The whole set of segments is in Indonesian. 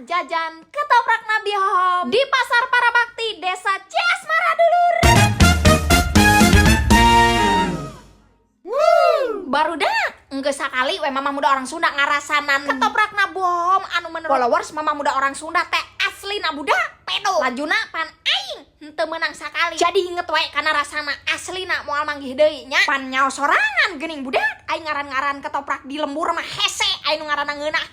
jajan ketoprak Nabi Hom di Pasar Parabakti, Desa Ciasmara Dulur. Baru dah engke sakali we mama muda orang Sunda ngarasanan ketoprak Nabi Hom anu menurut followers mama muda orang Sunda teh asli na budak pedo. Lajuna pan aing henteu meunang sakali. Jadi inget we kana rasana aslina moal manggih deui nya. Pan nyaho sorangan geuning budak aing ngaran-ngaran ketoprak di lembur mah hese aing nu ngaranna ngeunah.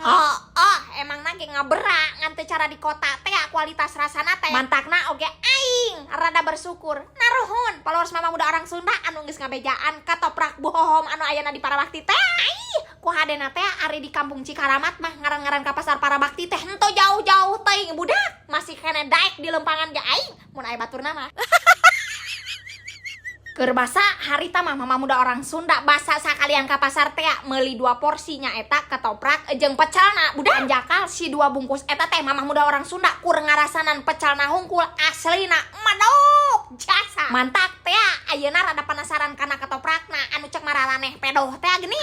Emang nage ngabera ngan teu cara di kota teh kualitas rasana teh mantakna oge aing rada bersyukur. Naruhun followers mama muda orang Sunda anu geus ngabejaan ketoprak bohom anu ayana di Parabakti teh. Ku hadena teh ari di Kampung Cikaramat mah ngaran-ngaran ka Pasar Parabakti teh henteu jauh-jauh teuing budak. Masih kena daek di lempangan ge aing mun aya baturna mah. Keur basa harita mah mama muda orang Sunda basa sakalian ka pasar teh meuli 2 porsinya eta ketoprak jeung pecelna budak. Jakal si 2 bungkus eta teh mama muda orang Sunda kur ngarasanan pecelna hungkul aslina madok jasa. Mantak teh ayeuna rada penasaran kana ketoprakna anu cek maralaneh pedoh teh gini.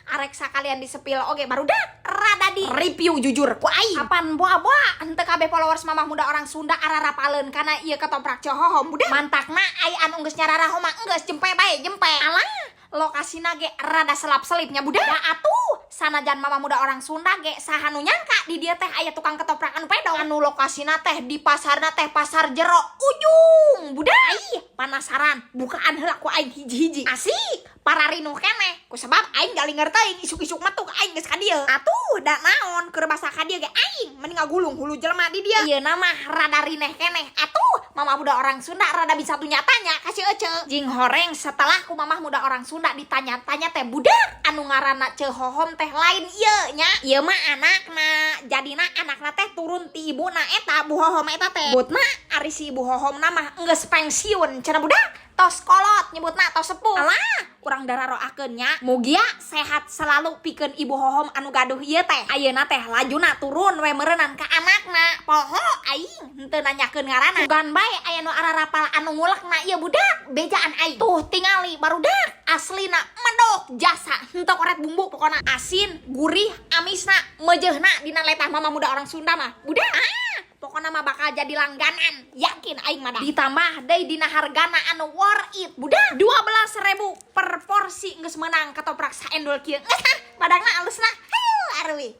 Arek sakalian disepil oge baru dah rada di review jujur ku aing. Apan boa-boa henteu kabeh followers mama muda orang Sunda ararapaleun kana ieu ketoprak cohohom budak. Mantakna ai anu geus nyararah mah geus jempe bae jempe. Alah lokasina ge rada selap-selipnya budak. Da atuh sanajan mama muda orang Sunda ge saha nu nyangka di dieu teh aya tukang ketoprak anu pedo. Anu lokasina teh di pasarna teh pasar jero ujung budak. Ai panasaran bukaan heula ku aing hiji-hiji. Asik pararinu keneh ku sebab aing galingar teuing isuk-isuk metuk aing geus ka dieu. Atuh da naon keur basa ka dieu ge aing mending ngagulung hulu jelema di dieu. Ieu mah rada rineh keneh. Atuh mama muda orang Sunda rada bisa tunya-tanya ka si Ece. Jing horeng setelah ku mama muda orang Sunda ditanya-tanya teh budak anu ngaranna Cehohom teh lain ieu nya. Ieu mah anakna. Jadina anakna teh turun ti ibuna eta Bu Hohom eta teh. Butna ari si Ibu Hohomna mah geus pensiun cenah budak. Tos kolot nyebutna tos sepuh. Alah kurang dararoakeun nya. Mugia sehat selalu pikeun Ibu Hohom anu gaduh ieu teh. Ayeuna teh lajuna turun we meureunnan ka anakna. Poho aing henteu nanyakeun ngaranna. Sugan bae aya nu ararapal anu ngulekna ieu budak. Bejaan aing. Tuh tingali barudak aslina medok jasa. Henteu koret bumbu pokona asin, gurih, amisna, meujeuhna dina letah mama muda orang Sunda mah. Budak. Pokoknya mah bakal jadi langganan. Yakin aing mah. Ditambah deui dina hargana anu worth it budak. 12.000 per porsi geus meunang ketoprak saendol kieu. Badagna alusna. Areuy.